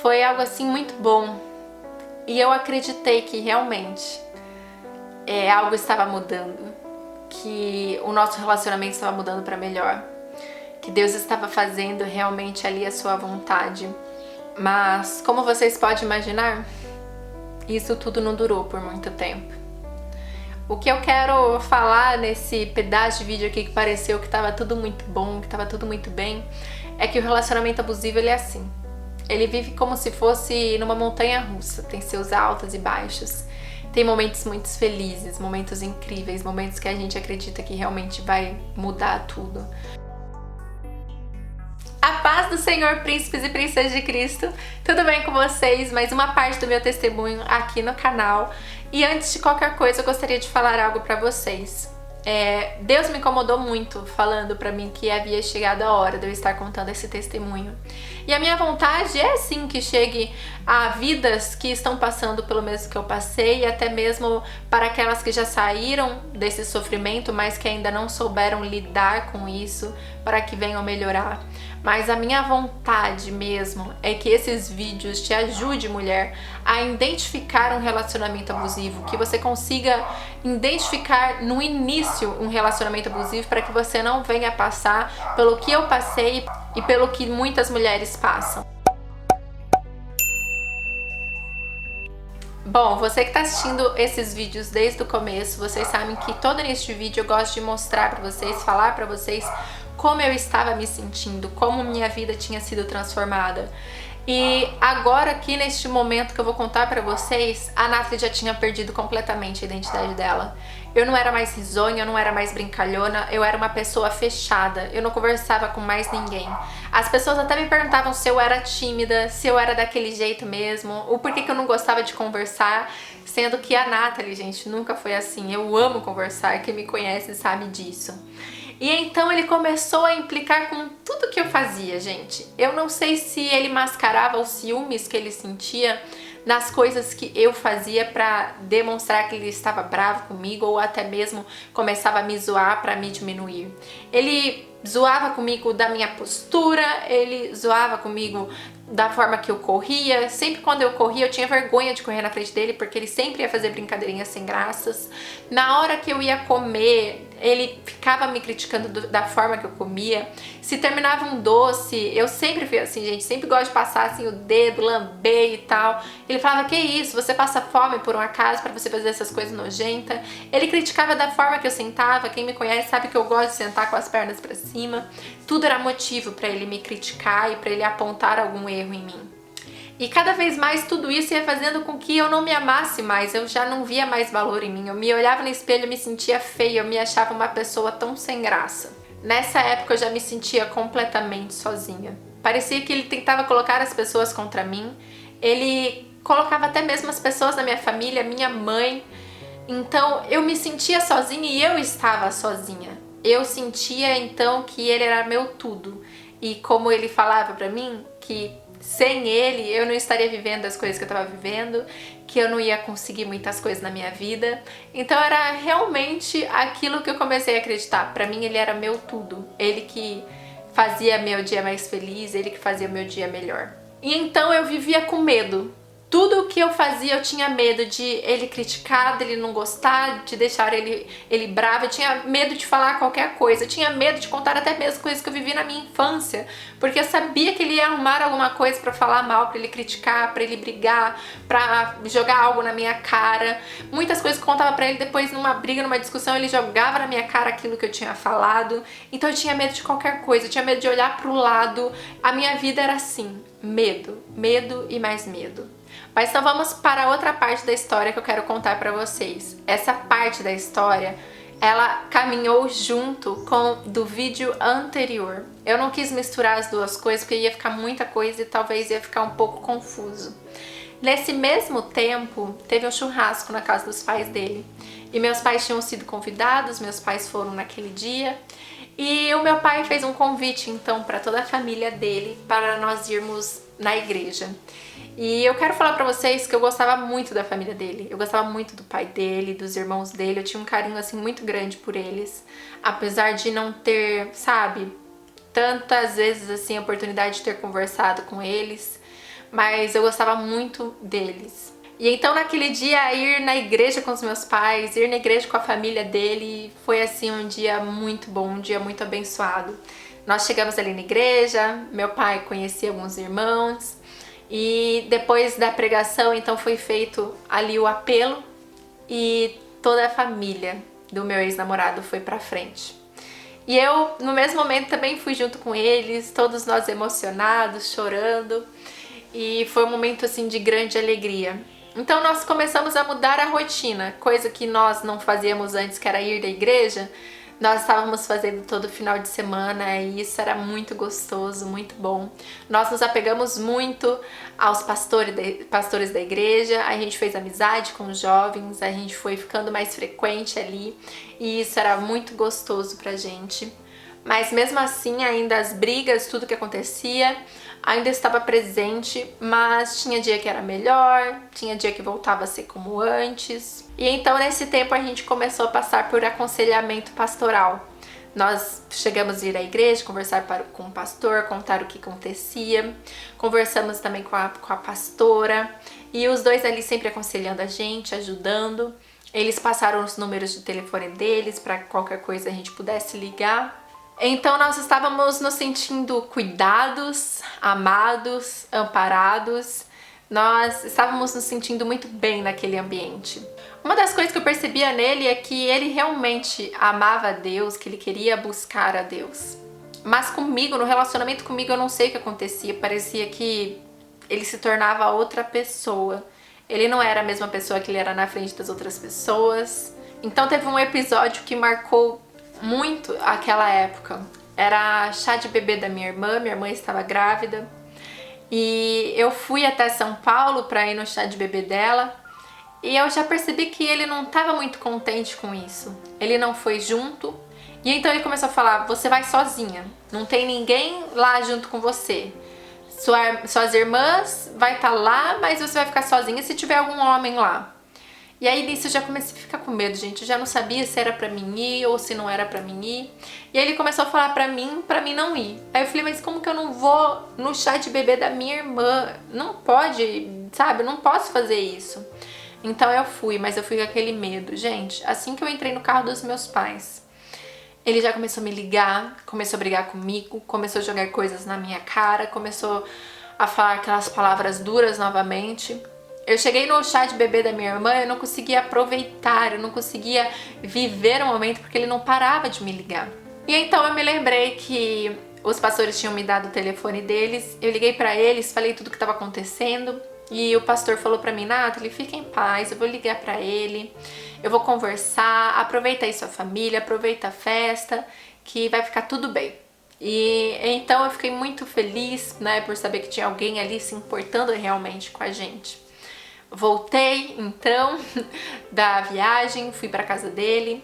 Foi algo assim muito bom. E eu acreditei que realmente algo estava mudando, que o nosso relacionamento estava mudando para melhor, que Deus estava fazendo realmente ali a sua vontade. Mas, como vocês podem imaginar, isso tudo não durou por muito tempo. O que eu quero falar nesse pedaço de vídeo aqui que pareceu que estava tudo muito bom, que estava tudo muito bem, é que o relacionamento abusivo ele é assim. Ele vive como se fosse numa montanha russa, tem seus altos e baixos. Tem momentos muito felizes, momentos incríveis, momentos que a gente acredita que realmente vai mudar tudo. A paz do Senhor, príncipes e princesas de Cristo, tudo bem com vocês? Mais uma parte do meu testemunho aqui no canal. E antes de qualquer coisa, eu gostaria de falar algo pra vocês. Deus me incomodou muito falando pra mim que havia chegado a hora de eu estar contando esse testemunho. E a minha vontade é sim que chegue a vidas que estão passando pelo mesmo que eu passei, e até mesmo para aquelas que já saíram desse sofrimento, mas que ainda não souberam lidar com isso, para que venham melhorar. Mas a minha vontade mesmo é que esses vídeos te ajudem, mulher, a identificar um relacionamento abusivo, que você consiga identificar no início um relacionamento abusivo, para que você não venha passar pelo que eu passei e pelo que muitas mulheres passam. Bom, você que está assistindo esses vídeos desde o começo, vocês sabem que todo neste vídeo eu gosto de mostrar para vocês, falar para vocês como eu estava me sentindo, como minha vida tinha sido transformada. E agora aqui neste momento que eu vou contar pra vocês, a Nathalie já tinha perdido completamente a identidade dela. Eu não era mais risonha, eu não era mais brincalhona, eu era uma pessoa fechada, eu não conversava com mais ninguém. As pessoas até me perguntavam se eu era tímida, se eu era daquele jeito mesmo, ou por que eu não gostava de conversar, sendo que a Nathalie, gente, nunca foi assim. Eu amo conversar, quem me conhece sabe disso. E então ele começou a implicar com tudo que eu fazia, gente. Eu não sei se ele mascarava os ciúmes que ele sentia nas coisas que eu fazia pra demonstrar que ele estava bravo comigo, ou até mesmo começava a me zoar pra me diminuir. Ele zoava comigo da minha postura, ele zoava comigo da forma que eu corria. Sempre quando eu corria, eu tinha vergonha de correr na frente dele, porque ele sempre ia fazer brincadeirinhas sem graças. Na hora que eu ia comer, ele ficava me criticando da forma que eu comia. Se terminava um doce, eu sempre fui assim, gente, sempre gosto de passar assim o dedo, lamber e tal. Ele falava, que isso, você passa fome por um acaso pra você fazer essas coisas nojentas? Ele criticava da forma que eu sentava. Quem me conhece sabe que eu gosto de sentar com as pernas pra cima. Tudo era motivo pra ele me criticar e pra ele apontar algum erro em mim. E cada vez mais tudo isso ia fazendo com que eu não me amasse mais, eu já não via mais valor em mim. Eu me olhava no espelho, eu me sentia feia, eu me achava uma pessoa tão sem graça. Nessa época eu já me sentia completamente sozinha. Parecia que ele tentava colocar as pessoas contra mim, ele colocava até mesmo as pessoas da minha família, minha mãe. Então eu me sentia sozinha e eu estava sozinha. Eu sentia então que ele era meu tudo. E como ele falava pra mim que sem ele eu não estaria vivendo as coisas que eu estava vivendo, que eu não ia conseguir muitas coisas na minha vida. Então era realmente aquilo que eu comecei a acreditar. Pra mim ele era meu tudo. Ele que fazia meu dia mais feliz, ele que fazia meu dia melhor. E então eu vivia com medo. Tudo o que eu fazia eu tinha medo de ele criticar, dele não gostar, de deixar ele bravo. Eu tinha medo de falar qualquer coisa, eu tinha medo de contar até mesmo coisas que eu vivi na minha infância, porque eu sabia que ele ia arrumar alguma coisa pra falar mal, pra ele criticar, pra ele brigar, pra jogar algo na minha cara. Muitas coisas que eu contava pra ele, depois numa briga, numa discussão, ele jogava na minha cara aquilo que eu tinha falado. Então eu tinha medo de qualquer coisa, eu tinha medo de olhar pro lado. A minha vida era assim, medo, medo e mais medo. Mas então vamos para outra parte da história que eu quero contar pra vocês. Essa parte da história, ela caminhou junto com do vídeo anterior. Eu não quis misturar as duas coisas porque ia ficar muita coisa e talvez ia ficar um pouco confuso. Nesse mesmo tempo, teve um churrasco na casa dos pais dele. E meus pais tinham sido convidados, meus pais foram naquele dia. E o meu pai fez um convite então para toda a família dele para nós irmos na igreja. E eu quero falar pra vocês que eu gostava muito da família dele. Eu gostava muito do pai dele, dos irmãos dele. Eu tinha um carinho assim muito grande por eles. Apesar de não ter, sabe, tantas vezes assim a oportunidade de ter conversado com eles. mas eu gostava muito deles. E então naquele dia, ir na igreja com os meus pais, ir na igreja com a família dele, foi assim um dia muito bom, um dia muito abençoado. Nós chegamos ali na igreja, meu pai conhecia alguns irmãos, e depois da pregação, então foi feito ali o apelo, e toda a família do meu ex-namorado foi pra frente. E eu, no mesmo momento, também fui junto com eles, todos nós emocionados, chorando, e foi um momento assim de grande alegria. Então nós começamos a mudar a rotina, coisa que nós não fazíamos antes, que era ir da igreja. Nós estávamos fazendo todo final de semana e isso era muito gostoso, muito bom. Nós nos apegamos muito aos pastores da igreja, a gente fez amizade com os jovens, a gente foi ficando mais frequente ali e isso era muito gostoso pra gente. Mas mesmo assim, ainda as brigas, tudo que acontecia, ainda estava presente, mas tinha dia que era melhor, tinha dia que voltava a ser como antes. E então nesse tempo a gente começou a passar por aconselhamento pastoral. Nós chegamos a ir à igreja, conversar com o pastor, contar o que acontecia. Conversamos também com a pastora. E os dois ali sempre aconselhando a gente, ajudando. Eles passaram os números de telefone deles para qualquer coisa a gente pudesse ligar. Então nós estávamos nos sentindo cuidados, amados, amparados. Nós estávamos nos sentindo muito bem naquele ambiente. Uma das coisas que eu percebia nele é que ele realmente amava a Deus, que ele queria buscar a Deus. Mas comigo, no relacionamento comigo, eu não sei o que acontecia. Parecia que ele se tornava outra pessoa. Ele não era a mesma pessoa que ele era na frente das outras pessoas. Então teve um episódio que marcou muito aquela época. Era chá de bebê da minha irmã estava grávida. E eu fui até São Paulo para ir no chá de bebê dela. E eu já percebi que ele não estava muito contente com isso. Ele não foi junto. E então ele começou a falar, você vai sozinha. Não tem ninguém lá junto com você. Suas irmãs vai estar lá, mas você vai ficar sozinha se tiver algum homem lá. E aí nisso eu já comecei a ficar com medo, gente. Eu já não sabia se era pra mim ir ou se não era pra mim ir. E aí ele começou a falar pra mim não ir. Aí eu falei, mas como que eu não vou no chá de bebê da minha irmã? Não pode, sabe? Eu não posso fazer isso. Então eu fui, mas eu fui com aquele medo. Gente, assim que eu entrei no carro dos meus pais, ele já começou a me ligar, começou a brigar comigo, começou a jogar coisas na minha cara, começou a falar aquelas palavras duras novamente. Eu cheguei no chá de bebê da minha irmã, eu não conseguia aproveitar, eu não conseguia viver o momento porque ele não parava de me ligar. E então eu me lembrei que os pastores tinham me dado o telefone deles, eu liguei pra eles, falei tudo o que estava acontecendo e o pastor falou pra mim, Nathalie, fica em paz, eu vou ligar pra ele, eu vou conversar, aproveita aí sua família, aproveita a festa, que vai ficar tudo bem. E então eu fiquei muito feliz, né, por saber que tinha alguém ali se importando realmente com a gente. Voltei então da viagem, fui pra casa dele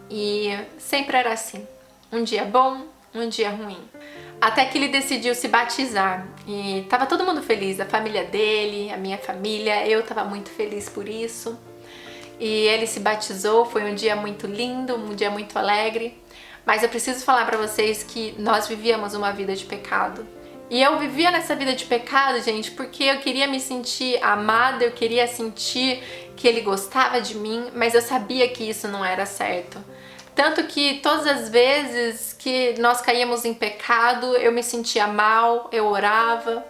e sempre era assim, um dia bom, um dia ruim. Até que ele decidiu se batizar e tava todo mundo feliz, a família dele, a minha família, eu tava muito feliz por isso. E ele se batizou, foi um dia muito lindo, um dia muito alegre, mas eu preciso falar pra vocês que nós vivíamos uma vida de pecado. E eu vivia nessa vida de pecado, gente, porque eu queria me sentir amada, eu queria sentir que ele gostava de mim, mas eu sabia que isso não era certo. Tanto que todas as vezes que nós caíamos em pecado, eu me sentia mal, eu orava.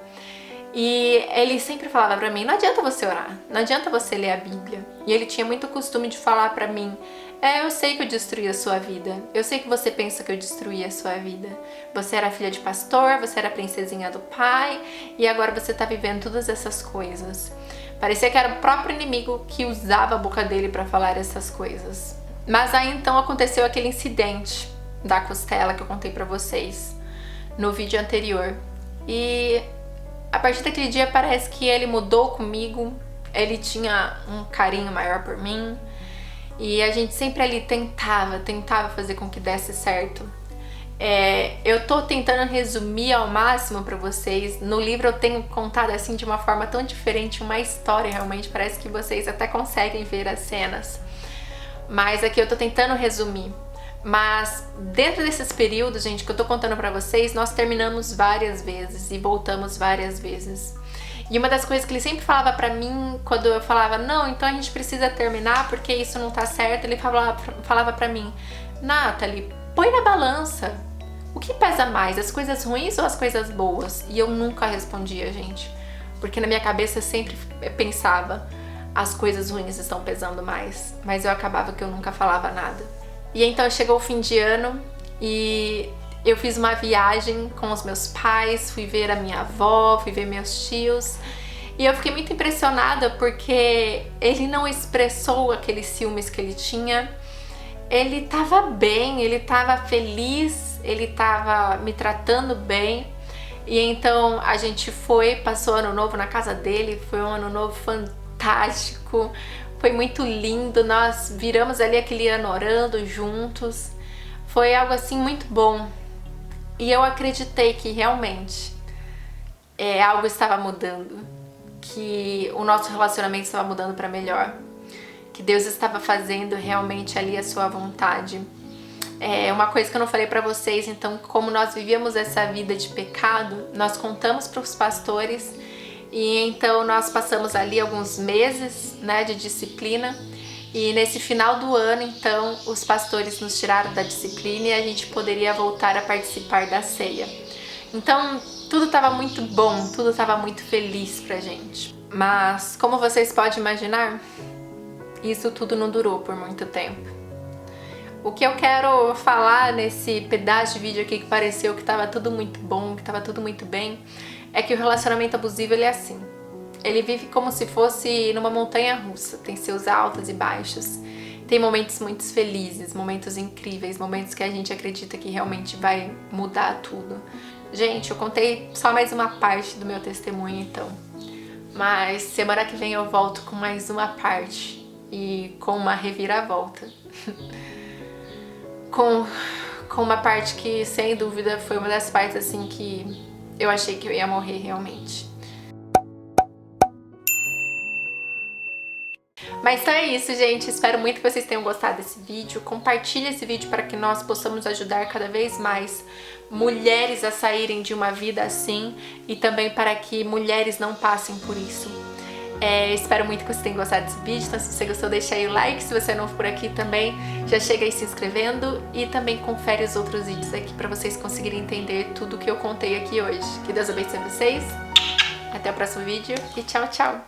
E ele sempre falava pra mim, não adianta você orar, não adianta você ler a Bíblia. E ele tinha muito costume de falar pra mim, eu sei que eu destruí a sua vida, eu sei que você pensa que eu destruí a sua vida. Você era filha de pastor, você era princesinha do pai e agora você tá vivendo todas essas coisas. Parecia que era o próprio inimigo que usava a boca dele pra falar essas coisas. Mas aí então aconteceu aquele incidente da costela que eu contei pra vocês no vídeo anterior. E a partir daquele dia parece que ele mudou comigo, ele tinha um carinho maior por mim e a gente sempre ali tentava fazer com que desse certo. Eu tô tentando resumir ao máximo pra vocês. No livro eu tenho contado assim de uma forma tão diferente, uma história realmente, parece que vocês até conseguem ver as cenas. Mas aqui eu tô tentando resumir. Mas dentro desses períodos, gente, que eu tô contando pra vocês, nós terminamos várias vezes e voltamos várias vezes. E uma das coisas que ele sempre falava pra mim, quando eu falava, não, então a gente precisa terminar porque isso não tá certo, ele falava pra mim, Nathalie, põe na balança. O que pesa mais, as coisas ruins ou as coisas boas? E eu nunca respondia, gente. Porque na minha cabeça eu sempre pensava, as coisas ruins estão pesando mais. Mas eu acabava que eu nunca falava nada. E então chegou o fim de ano e eu fiz uma viagem com os meus pais, fui ver a minha avó, fui ver meus tios. E eu fiquei muito impressionada porque ele não expressou aqueles ciúmes que ele tinha. Ele tava bem, ele tava feliz, ele tava me tratando bem. E então a gente passou ano novo na casa dele, foi um ano novo fantástico, foi muito lindo, nós viramos ali aquele ano orando juntos, foi algo assim muito bom. E eu acreditei que realmente algo estava mudando, que o nosso relacionamento estava mudando para melhor, que Deus estava fazendo realmente ali a sua vontade. Uma coisa que eu não falei pra vocês, então, como nós vivíamos essa vida de pecado, nós contamos para os pastores e então nós passamos ali alguns meses, né, de disciplina. E nesse final do ano, então, os pastores nos tiraram da disciplina e a gente poderia voltar a participar da ceia. Então, tudo estava muito bom, tudo estava muito feliz pra gente. Mas, como vocês podem imaginar, isso tudo não durou por muito tempo. O que eu quero falar nesse pedaço de vídeo aqui que pareceu que estava tudo muito bom, que estava tudo muito bem, é que o relacionamento abusivo ele é assim. Ele vive como se fosse numa montanha russa, tem seus altos e baixos, tem momentos muito felizes, momentos incríveis, momentos que a gente acredita que realmente vai mudar tudo. Gente, eu contei só mais uma parte do meu testemunho então, mas semana que vem eu volto com mais uma parte e com uma reviravolta. com uma parte que sem dúvida foi uma das partes assim que eu achei que eu ia morrer realmente. Mas então é isso, gente. Espero muito que vocês tenham gostado desse vídeo. Compartilhe esse vídeo para que nós possamos ajudar cada vez mais mulheres a saírem de uma vida assim e também para que mulheres não passem por isso. Espero muito que você tenha gostado desse vídeo. Então, se você gostou, deixa aí o like. Se você é novo por aqui também, já chega aí se inscrevendo e também confere os outros vídeos aqui para vocês conseguirem entender tudo que eu contei aqui hoje. Que Deus abençoe vocês. Até o próximo vídeo e tchau, tchau!